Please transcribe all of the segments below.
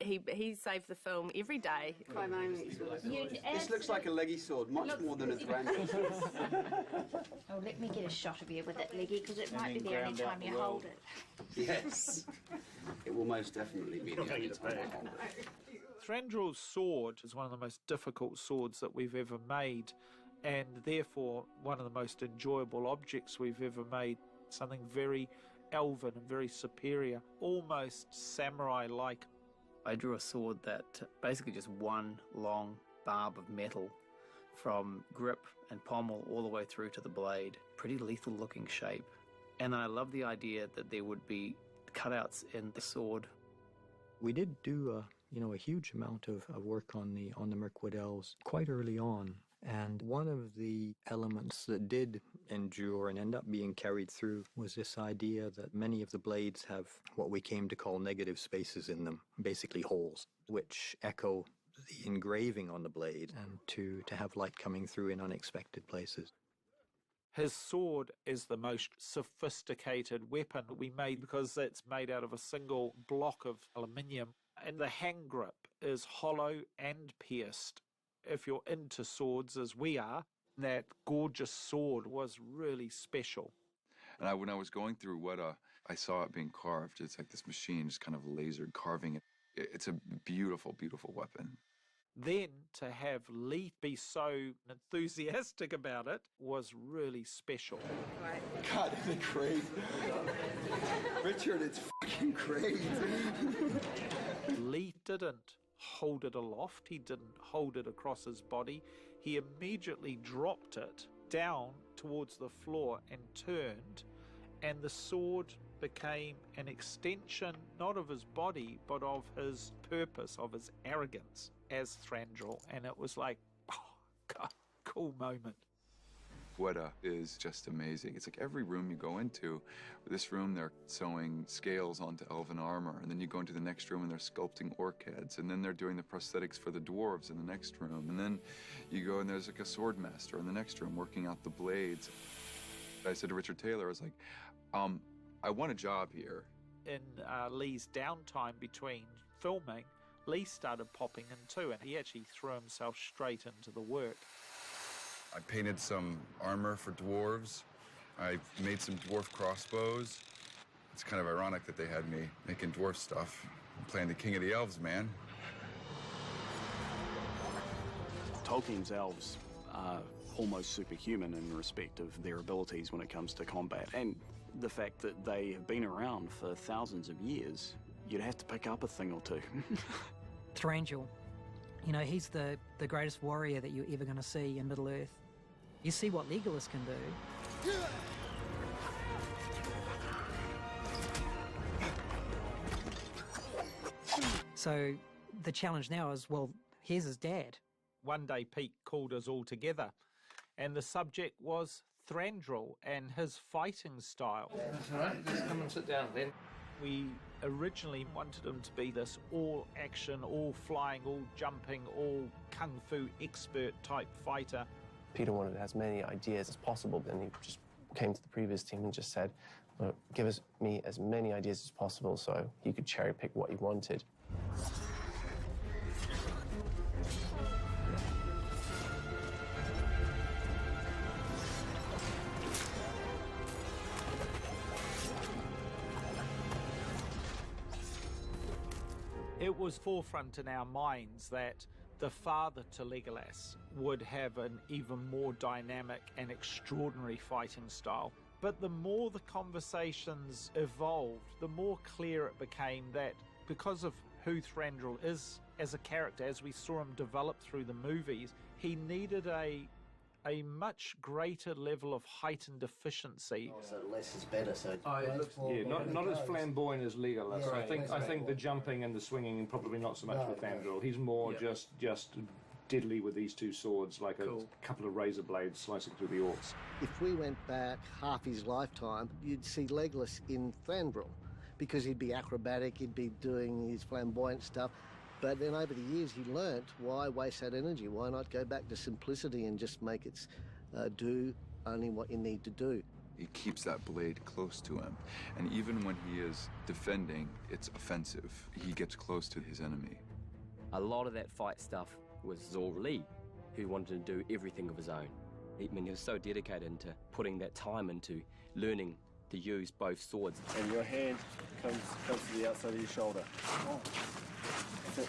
He saved the film every day. This looks like a leggy sword, much more than a Thranduil. Oh, let me get a shot of you with that leggy, because it might be the only time you hold it. Yes. It will most definitely be the only time I hold it. Thranduil's sword is one of the most difficult swords that we've ever made, and therefore one of the most enjoyable objects we've ever made. Something very elven and very superior, almost samurai-like. I drew a sword that basically just one long barb of metal from grip and pommel all the way through to the blade. Pretty lethal looking shape. And I love the idea that there would be cutouts in the sword. We did do a huge amount of work on the Mirkwood Elves quite early on. And one of the elements that did endure and end up being carried through was this idea that many of the blades have what we came to call negative spaces in them, basically holes, which echo the engraving on the blade and to have light coming through in unexpected places. His sword is the most sophisticated weapon we made because it's made out of a single block of aluminium, and the hand grip is hollow and pierced. If you're into swords, as we are, that gorgeous sword was really special. And when I was going through what I saw it being carved, it's like this machine just kind of lasered carving it. It's a beautiful, beautiful weapon. Then to have Leith be so enthusiastic about it was really special. God, isn't it great? Richard, it's fucking great. Leith didn't hold it aloft, he didn't hold it across his body. He immediately dropped it down towards the floor and turned, and the sword became an extension not of his body but of his purpose, of his arrogance as Thranduil. And it was like, oh God, cool moment. Weta is just amazing. It's like every room you go into, this room they're sewing scales onto elven armor, and then you go into the next room and they're sculpting orc heads, and then they're doing the prosthetics for the dwarves in the next room, and then you go and there's like a sword master in the next room working out the blades. I said to Richard Taylor, I was like, I want a job here. In Lee's downtime between filming, Lee started popping in too, and he actually threw himself straight into the work. I painted some armor for dwarves. I made some dwarf crossbows. It's kind of ironic that they had me making dwarf stuff. I'm playing the king of the elves, man. Tolkien's elves are almost superhuman in respect of their abilities when it comes to combat. And the fact that they have been around for thousands of years, you'd have to pick up a thing or two. Thranduil. You know, he's the greatest warrior that you're ever going to see in Middle-earth. You see what Legolas can do. So the challenge now is, well, here's his dad. One day Pete called us all together, and the subject was Thranduil and his fighting style. That's all right, just come and sit down then. We originally wanted him to be this all-action, all-flying, all-jumping, all-kung-fu expert type fighter. Peter wanted as many ideas as possible, and he just came to the previous team and just said, well, give me as many ideas as possible so he could cherry-pick what he wanted. It was forefront in our minds that the father to Legolas would have an even more dynamic and extraordinary fighting style. But the more the conversations evolved, the more clear it became that because of who Thranduil is as a character, as we saw him develop through the movies, he needed a much greater level of heightened efficiency. So less is better. So not as flamboyant as Legolas. Yeah, I think the jumping and the swinging probably not so much with Thranduil. He's more just diddly with these two swords, like a couple of razor blades slicing through the orcs. If we went back half his lifetime, you'd see Legolas in Thranduil, because he'd be acrobatic, he'd be doing his flamboyant stuff. But then over the years, he learnt, why waste that energy? Why not go back to simplicity and just make it do only what you need to do? He keeps that blade close to him. And even when he is defending, it's offensive. He gets close to his enemy. A lot of that fight stuff was Zor Lee, who wanted to do everything of his own. I mean, he was so dedicated into putting that time into learning to use both swords. And your hand comes to the outside of your shoulder. Oh. That's it.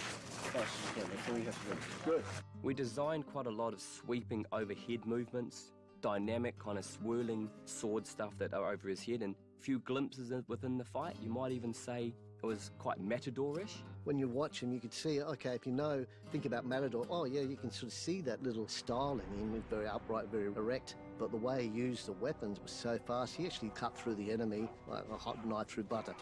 That's all you have to do. Good. We designed quite a lot of sweeping overhead movements, dynamic kind of swirling sword stuff that are over his head, and a few glimpses within the fight. You might even say it was quite Matador-ish. When you watch him, you could see, okay, if you know, think about Matador, oh yeah, you can sort of see that little style in him, very upright, very erect. But the way he used the weapons was so fast, he actually cut through the enemy like a hot knife through butter.